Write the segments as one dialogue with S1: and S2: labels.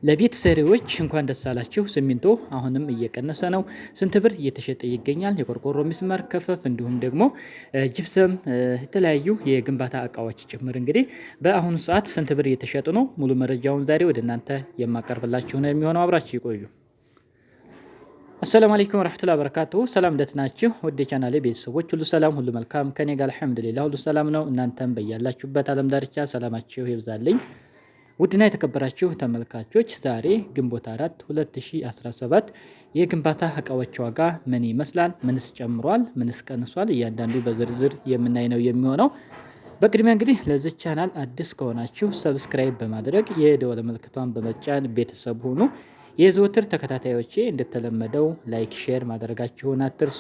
S1: ለቤት ሰሪዎች እንኳን ደስ አላችሁ። ሲሚንቶ አሁንም እየቀነሰ ነው። ስንት ብር እየተሸጠ ይገኛል? የቆርቆሮ ሚስማር፣ ከፈፍ እንዲሁም ደግሞ ጅብሰም፣ የተለያዩ የግንባታ እቃዎች ጭምር እንግዲህ በአሁኑ ሰዓት ስንት ብር እየተሸጡ ነው? ሙሉ መረጃውን ዛሬ ወደ እናንተ የማቀርብላችሁ ነው የሚሆነው። አብራችሁ ይቆዩ። አሰላሙ አለይኩም ወራህመቱላሂ ወበረካቱሁ። ሰላም እንደት ናችሁ? ወደ ቻናሌ ቤተሰቦች ሁሉ ሰላም ሁሉ መልካም ከኔ ጋር አልሐምዱሊላህ ሁሉ ሰላም ነው። እናንተም በያላችሁበት ዓለም ዳርቻ ሰላማችሁ ይብዛልኝ። ውድና የተከበራችሁ ተመልካቾች ዛሬ ግንቦት 4 2017 የግንባታ እቃዎች ዋጋ ምን ይመስላል? ምንስ ጨምሯል? ምንስ ቀንሷል? እያንዳንዱ በዝርዝር የምናይ ነው የሚሆነው። በቅድሚያ እንግዲህ ለዚህ ቻናል አዲስ ከሆናችሁ ሰብስክራይብ በማድረግ የደወል ምልክቷን በመጫን ቤተሰብ ሁኑ። የዘወትር ተከታታዮቼ እንደተለመደው ላይክ ሼር ማድረጋችሁን አትርሱ።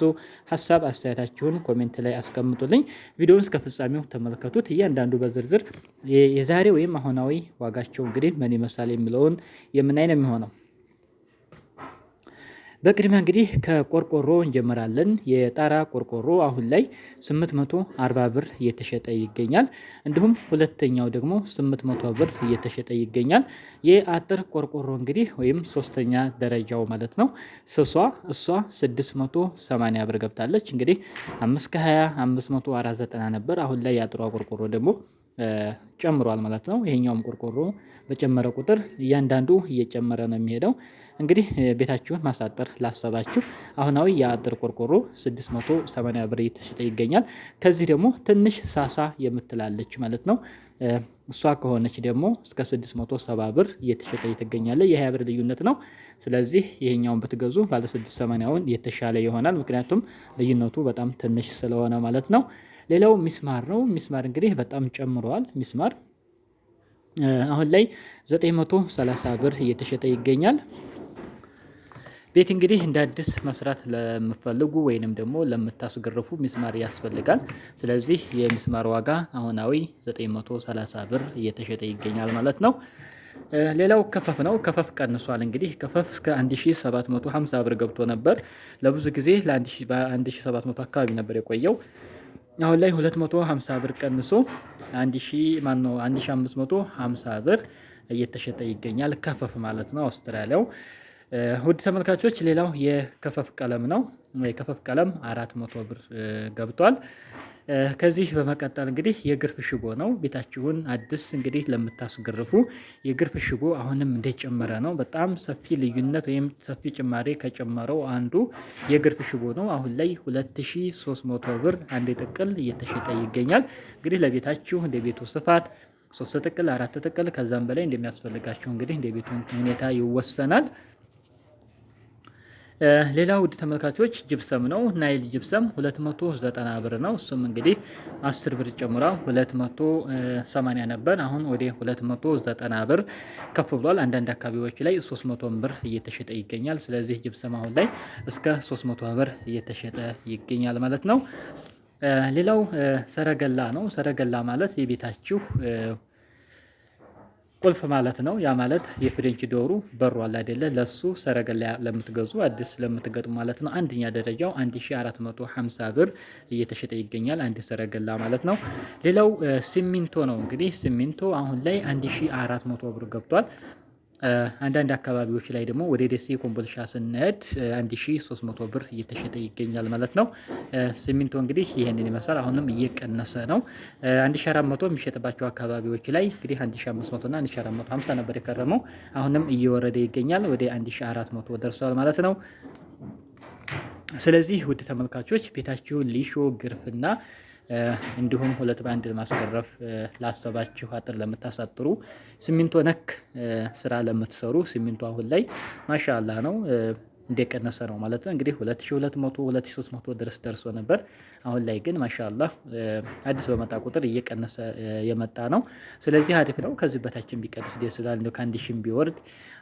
S1: ሀሳብ አስተያየታችሁን ኮሜንት ላይ አስቀምጡልኝ። ቪዲዮውን እስከ ፍጻሜው ተመልከቱት። እያንዳንዱ በዝርዝር የዛሬ ወይም አሁናዊ ዋጋቸው እንግዲህ ምን ይመስላል የሚለውን የምናይ ነው የሚሆነው። በቅድሚያ እንግዲህ ከቆርቆሮ እንጀምራለን። የጣራ ቆርቆሮ አሁን ላይ 840 ብር እየተሸጠ ይገኛል። እንዲሁም ሁለተኛው ደግሞ 800 ብር እየተሸጠ ይገኛል። የአጥር ቆርቆሮ እንግዲህ ወይም ሶስተኛ ደረጃው ማለት ነው እሷ 680 ብር ገብታለች። እንግዲህ 5 ከ20 549 ነበር። አሁን ላይ የአጥሯ ቆርቆሮ ደግሞ ጨምሯል ማለት ነው። ይሄኛውም ቆርቆሮ በጨመረ ቁጥር እያንዳንዱ እየጨመረ ነው የሚሄደው። እንግዲህ ቤታችሁን ማሳጠር ላሰባችሁ አሁናዊ የአጥር ቆርቆሮ 680 ብር እየተሸጠ ይገኛል። ከዚህ ደግሞ ትንሽ ሳሳ የምትላለች ማለት ነው። እሷ ከሆነች ደግሞ እስከ 670 ብር እየተሸጠ ትገኛለች። የ20 ብር ልዩነት ነው። ስለዚህ ይሄኛውን ብትገዙ ባለ 680ውን የተሻለ ይሆናል። ምክንያቱም ልዩነቱ በጣም ትንሽ ስለሆነ ማለት ነው። ሌላው ሚስማር ነው። ሚስማር እንግዲህ በጣም ጨምሯል። ሚስማር አሁን ላይ 930 ብር እየተሸጠ ይገኛል። ቤት እንግዲህ እንደ አዲስ መስራት ለምትፈልጉ ወይንም ደግሞ ለምታስገርፉ ሚስማር ያስፈልጋል። ስለዚህ የሚስማር ዋጋ አሁናዊ 930 ብር እየተሸጠ ይገኛል ማለት ነው። ሌላው ከፈፍ ነው። ከፈፍ ቀንሷል። እንግዲህ ከፈፍ እስከ 1750 ብር ገብቶ ነበር። ለብዙ ጊዜ በ1700 አካባቢ ነበር የቆየው። አሁን ላይ 250 ብር ቀንሶ 1550 ብር እየተሸጠ ይገኛል። ከፈፍ ማለት ነው አውስትራሊያው። ውድ ተመልካቾች ሌላው የከፈፍ ቀለም ነው። የከፈፍ ቀለም 400 ብር ገብቷል። ከዚህ በመቀጠል እንግዲህ የግርፍ ሽቦ ነው። ቤታችሁን አዲስ እንግዲህ ለምታስገርፉ የግርፍ ሽቦ አሁንም እንደጨመረ ነው። በጣም ሰፊ ልዩነት ወይም ሰፊ ጭማሪ ከጨመረው አንዱ የግርፍ ሽቦ ነው። አሁን ላይ 2300 ብር አንድ ጥቅል እየተሸጠ ይገኛል። እንግዲህ ለቤታችሁ እንደ ቤቱ ስፋት 3 ጥቅል 4 ጥቅል ከዛም በላይ እንደሚያስፈልጋችሁ እንግዲህ እንደ ቤቱ ሁኔታ ይወሰናል። ሌላው ውድ ተመልካቾች ጅብሰም ነው። ናይል ጅብሰም 290 ብር ነው። እሱም እንግዲህ 10 ብር ጨምሯል። 280 ነበር። አሁን ወደ 290 ብር ከፍ ብሏል። አንዳንድ አካባቢዎች ላይ 300 ብር እየተሸጠ ይገኛል። ስለዚህ ጅብሰም አሁን ላይ እስከ 300 ብር እየተሸጠ ይገኛል ማለት ነው። ሌላው ሰረገላ ነው። ሰረገላ ማለት የቤታችሁ ቁልፍ ማለት ነው። ያ ማለት የፍሬንች ዶሩ በሩ አለ አይደለ? ለሱ ሰረገላ ለምትገዙ አዲስ ለምትገጥሙ ማለት ነው። አንደኛ ደረጃው 1450 ብር እየተሸጠ ይገኛል። አንድ ሰረገላ ማለት ነው። ሌላው ሲሚንቶ ነው። እንግዲህ ሲሚንቶ አሁን ላይ 1400 ብር ገብቷል። አንዳንድ አካባቢዎች ላይ ደግሞ ወደ ደሴ ኮምቦልቻ ስንሄድ 1300 ብር እየተሸጠ ይገኛል ማለት ነው። ሲሚንቶ እንግዲህ ይሄንን ይመስላል። አሁንም እየቀነሰ ነው። 1400 የሚሸጥባቸው አካባቢዎች ላይ እንግዲህ 1500 እና 1450 ነበር የከረመው። አሁንም እየወረደ ይገኛል። ወደ 1400 ደርሷል ማለት ነው። ስለዚህ ውድ ተመልካቾች ቤታችሁን ሊሾ ግርፍና እንዲሁም ሁለት ባንድ ለማስገረፍ ላሰባችሁ አጥር ለምታሳጥሩ ሲሚንቶ ነክ ስራ ለምትሰሩ ሲሚንቶ አሁን ላይ ማሻአላህ ነው እንደቀነሰ ነው ማለት ነው። እንግዲህ 2200 2300 ድረስ ደርሶ ነበር። አሁን ላይ ግን ማሻአላህ አዲስ በመጣ ቁጥር እየቀነሰ የመጣ ነው። ስለዚህ አሪፍ ነው። ከዚህ በታችን ቢቀንስ ደስ ይላል። እንደው ከአንድ ሺህ ቢወርድ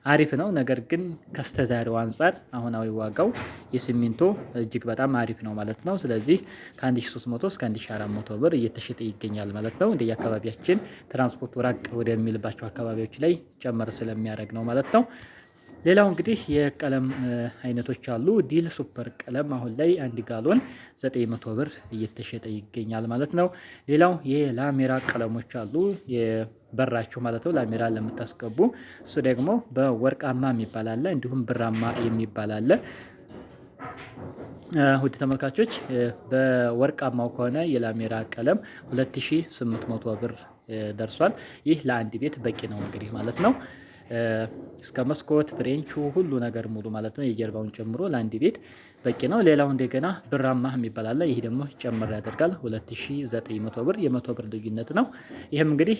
S1: አሪፍ ነው። ነገር ግን ከስተዛሬው አንጻር አሁናዊ ዋጋው የሲሚንቶ እጅግ በጣም አሪፍ ነው ማለት ነው። ስለዚህ ከ1300 እስከ 1400 ብር እየተሸጠ ይገኛል ማለት ነው። እንደየአካባቢያችን ትራንስፖርት ራቅ ወደሚልባቸው አካባቢዎች ላይ ጨመር ስለሚያደርግ ነው ማለት ነው። ሌላው እንግዲህ የቀለም አይነቶች አሉ። ዲል ሱፐር ቀለም አሁን ላይ 1 ጋሎን 900 ብር እየተሸጠ ይገኛል ማለት ነው። ሌላው የላሜራ ቀለሞች አሉ የበራችሁ ማለት ነው፣ ላሜራ ለምታስገቡ እሱ ደግሞ በወርቃማ የሚባል አለ፣ እንዲሁም ብራማ የሚባል አለ። ውድ ተመልካቾች በወርቃማው ከሆነ የላሜራ ቀለም 2800 ብር ደርሷል። ይህ ለአንድ ቤት በቂ ነው እንግዲህ ማለት ነው። እስከ መስኮት ፍሬንቹ ሁሉ ነገር ሙሉ ማለት ነው፣ የጀርባውን ጨምሮ ለአንድ ቤት በቂ ነው። ሌላው እንደገና ብራማ የሚባል አለ። ይህ ደግሞ ጨምር ያደርጋል 2900 ብር፣ የ100 ብር ልዩነት ነው። ይህም እንግዲህ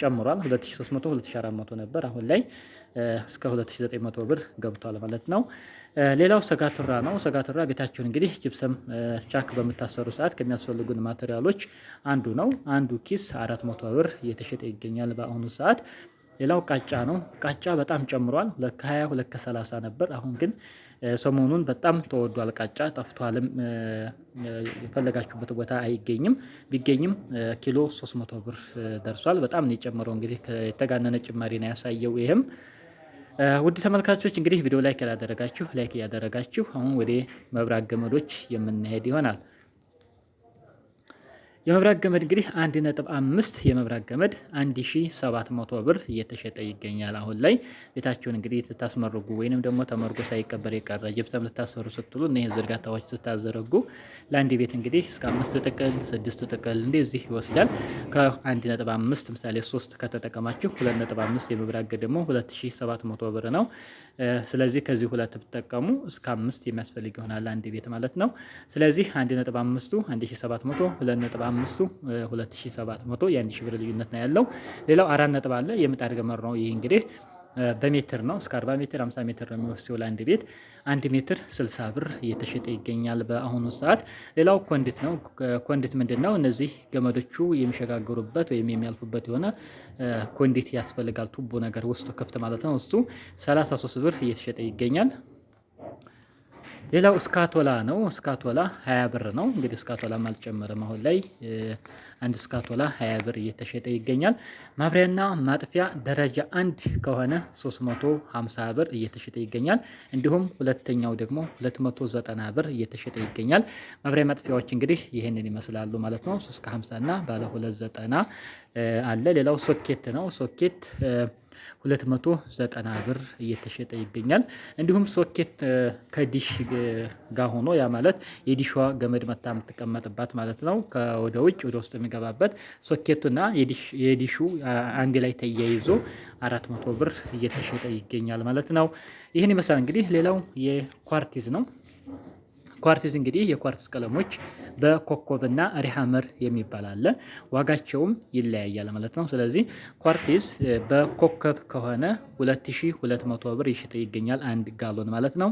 S1: ጨምሯል 2300 2400 ነበር፣ አሁን ላይ እስከ 2900 ብር ገብቷል ማለት ነው። ሌላው ሰጋቱራ ነው። ሰጋቱራ ቤታችሁን እንግዲህ ጅብሰም ቻክ በምታሰሩ ሰዓት ከሚያስፈልጉን ማቴሪያሎች አንዱ ነው። አንዱ ኪስ 400 ብር እየተሸጠ ይገኛል በአሁኑ ሰዓት። ሌላው ቃጫ ነው። ቃጫ በጣም ጨምሯል። 220 230 ነበር፣ አሁን ግን ሰሞኑን በጣም ተወዷል። ቃጫ ጠፍቷልም፣ የፈለጋችሁበት ቦታ አይገኝም። ቢገኝም ኪሎ 300 ብር ደርሷል። በጣም ነው የጨመረው። እንግዲህ የተጋነነ ጭማሪ ነው ያሳየው። ይህም ውድ ተመልካቾች እንግዲህ ቪዲዮ ላይክ ያላደረጋችሁ ላይክ እያደረጋችሁ አሁን ወደ መብራት ገመዶች የምንሄድ ይሆናል። የመብራት ገመድ እንግዲህ 1.5 የመብራት ገመድ 1700 ብር እየተሸጠ ይገኛል። አሁን ላይ ቤታችሁን እንግዲህ ስታስመርጉ ወይንም ደግሞ ተመርጎ ሳይቀበር የቀረ ጅብሰም ልታሰሩ ስትሉ እነዚህ ዝርጋታዎች ስታዘረጉ ለአንድ ቤት እንግዲህ እስከ 5 ጥቅል 6 ጥቅል እንደዚህ ይወስዳል። ከ1.5 ምሳሌ 3 ከተጠቀማችሁ 2.5 የመብራት ገመድ ደግሞ 2700 ብር ነው። ስለዚህ ከዚህ ሁለት ብትጠቀሙ እስከ 5 የሚያስፈልግ ይሆናል አንድ ቤት ማለት ነው። ስለዚህ 1.5ቱ 1700 2.5ቱ 2700 የ1000 ብር ልዩነት ነው ያለው። ሌላው 4 ነጥብ አለ የምጣድ ገመድ ነው። ይህ እንግዲህ በሜትር ነው። እስከ 40 ሜትር 50 ሜትር ነው የሚወስደው ለአንድ ቤት 1 ሜትር 60 ብር እየተሸጠ ይገኛል በአሁኑ ሰዓት። ሌላው ኮንዲት ነው። ኮንዲት ምንድን ነው? እነዚህ ገመዶቹ የሚሸጋገሩበት ወይም የሚያልፉበት የሆነ ኮንዲት ያስፈልጋል። ቱቦ ነገር ውስጡ ክፍት ማለት ነው። ውስጡ 33 ብር እየተሸጠ ይገኛል። ሌላው እስካቶላ ነው። እስካቶላ 20 ብር ነው። እንግዲህ እስካቶላም አልጨመረም አሁን ላይ አንድ እስካቶላ 20 ብር እየተሸጠ ይገኛል። ማብሪያና ማጥፊያ ደረጃ 1 ከሆነ 350 ብር እየተሸጠ ይገኛል። እንዲሁም ሁለተኛው ደግሞ 290 ብር እየተሸጠ ይገኛል። ማብሪያ ማጥፊያዎች እንግዲህ ይህንን ይመስላሉ ማለት ነው። 350 እና ባለ 290 አለ። ሌላው ሶኬት ነው። ሶኬት 290 ብር እየተሸጠ ይገኛል። እንዲሁም ሶኬት ከዲሽ ጋር ሆኖ ያ ማለት የዲሿ ገመድ መታ የምትቀመጥባት ማለት ነው። ከወደ ውጭ ወደ ውስጥ የሚገባበት ሶኬቱና የዲሹ አንድ ላይ ተያይዞ 400 ብር እየተሸጠ ይገኛል ማለት ነው። ይህን ይመስላል እንግዲህ። ሌላው የኳርቲዝ ነው። ኳርቲዝ እንግዲህ የኳርቲዝ ቀለሞች በኮከብና ሪሃመር የሚባል አለ። ዋጋቸውም ይለያያል ማለት ነው። ስለዚህ ኳርቲዝ በኮከብ ከሆነ 2200 ብር ይሸጠ ይገኛል 1 ጋሎን ማለት ነው።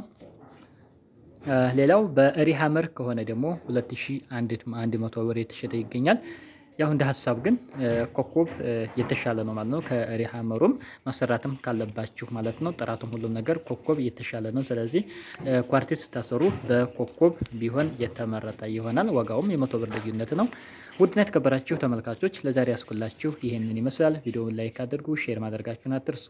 S1: ሌላው በሪሃመር ከሆነ ደግሞ 2100 ብር የተሸጠ ይገኛል። ያው እንደ ሀሳብ ግን ኮከብ የተሻለ ነው ማለት ነው። ከሪሃመሩም ማሰራትም ካለባችሁ ማለት ነው። ጥራቱም ሁሉም ነገር ኮከብ የተሻለ ነው። ስለዚህ ኳርቲዝ ስታሰሩ በኮከብ ቢሆን የተመረጠ ይሆናል። ዋጋውም የ100 ብር ልዩነት ነው። ውድና የተከበራችሁ ተመልካቾች ለዛሬ ያስኩላችሁ ይሄንን ይመስላል። ቪዲዮውን ላይክ አድርጉ፣ ሼር ማድረጋችሁን አትርሱ።